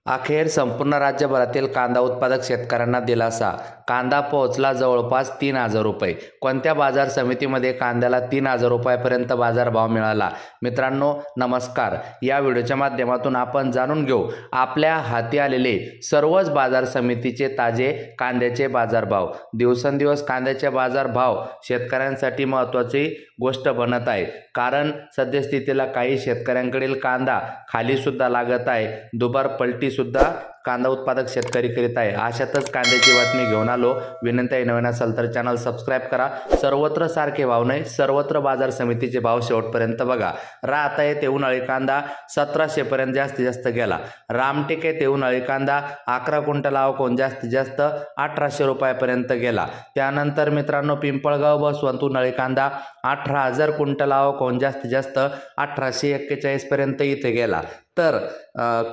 अखेर संपूर्ण राज्यभरातील कांदा उत्पादक शेतकऱ्यांना दिलासा. कांदा पोहोचला जवळपास 3,000 रुपये. कोणत्या बाजार समितीमध्ये कांद्याला 3,000 रुपयापर्यंत बाजारभाव मिळाला? मित्रांनो नमस्कार. या व्हिडिओच्या माध्यमातून आपण जाणून घेऊ आपल्या हाती आलेले सर्वच बाजार समितीचे ताजे कांद्याचे बाजारभाव. दिवसेंदिवस कांद्याचे बाजारभाव शेतकऱ्यांसाठी महत्त्वाची गोष्ट बनत आहे, कारण सद्यस्थितीला काही शेतकऱ्यांकडील कांदा खाली सुद्धा लागत आहे. दुबार पलटी सुद्धा कांदा उत्पादक शेतकरी करीत आहे. अशातच कांद्याची बातमी घेऊन आलो. विनंती आहे, नवीन असाल तर चॅनल सबस्क्राईब करा. सर्वत्र सारखे भाव नाही, सर्वत्र बाजार समितीचे भाव शेवटपर्यंत बघा. राहता येथे उन्हाळी कांदा 1700 पर्यंत जास्तीत जास्त गेला. रामटेक येथे उन्हाळी कांदा 11 क्विंटल आवक जास्तीत जास्त 1800 रुपयापर्यंत गेला. त्यानंतर मित्रांनो पिंपळगाव बसवंत उन्हाळी कांदा 18,000 क्विंटल आवक जास्तीत जास्त 1841 पर्यंत इथे गेला. तर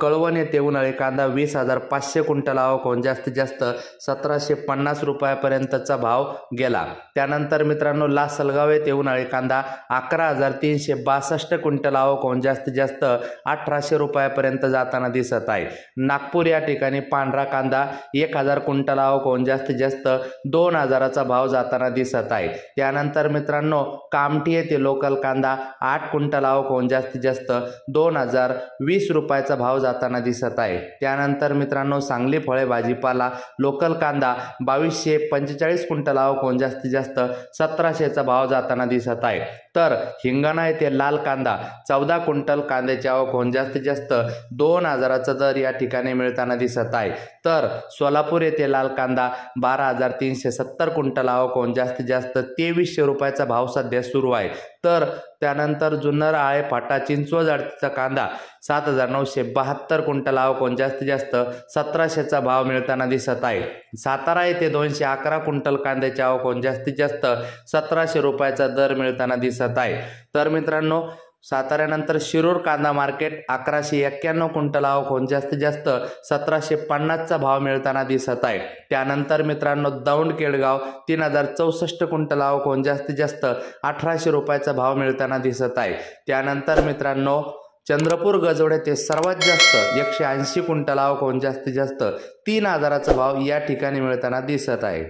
कळवण येथे उन्हाळी कांदा 20,500 क्विंटल आवक जास्तीत जास्त 1750 रुपयापर्यंतचा भाव गेला. त्यानंतर मित्रांनो लासलगाव येथे उन्हाळी कांदा 11,362 क्विंटल आवक जास्तीत जास्त 1800 रुपयापर्यंत जाताना दिसत आहे. नागपूर या ठिकाणी पांढरा कांदा 1,000 क्विंटल आवक जास्तीत जास्त 2,000चा भाव जाताना दिसत आहे. त्यानंतर मित्रांनो कामठी येथे लोकल कांदा 8 क्विंटल आवक जास्तीत जास्त 2,020 रुपयाचा भाव जाताना दिसत आहे. त्यानंतर मित्रांनो सांगली फळे भाजीपाला लोकल कांदा 2,245 क्विंटल आवक जास्तीत जास्त 1,700चा भाव जाताना दिसत आहे. तर हिंगणा येथे लाल कांदा 14 क्विंटल कांद्याची आवक जास्तीत जास्त 2,000चा दर या ठिकाणी मिळताना दिसत आहे. तर सोलापूर येथे लाल कांदा 12,370 क्विंटल आवक जास्तीत जास्त 2,300 रुपयाचा भाव सध्या सुरू आहे. तर त्यानंतर जुन्नर आळे फाटा चिंचवड जातीचा कांदा 7,972 क्विंटल आवक जास्तीत जास्त 1,700चा भाव मिळताना दिसत आहे. सातारा येथे 211 क्विंटल कांद्याची आवक जास्तीत जास्त 1,700 रुपयाचा दर मिळताना दिसत आहे. तर मित्रांनो साताऱ्यानंतर शिरूर कांदा मार्केट 1,191 क्विंटल आवक जास्तीत जास्त 1,750चा भाव मिळताना दिसत आहे. त्यानंतर मित्रांनो दौंड केडगाव 3,064 क्विंटल आवक जास्तीत जास्त 1,800 रुपयाचा भाव मिळताना दिसत आहे. त्यानंतर मित्रांनो चंद्रपूर गजोड येथे सर्वात जास्त 180 क्विंटल आवक जास्तीत जास्त 3,000चा भाव या ठिकाणी मिळताना दिसत आहे.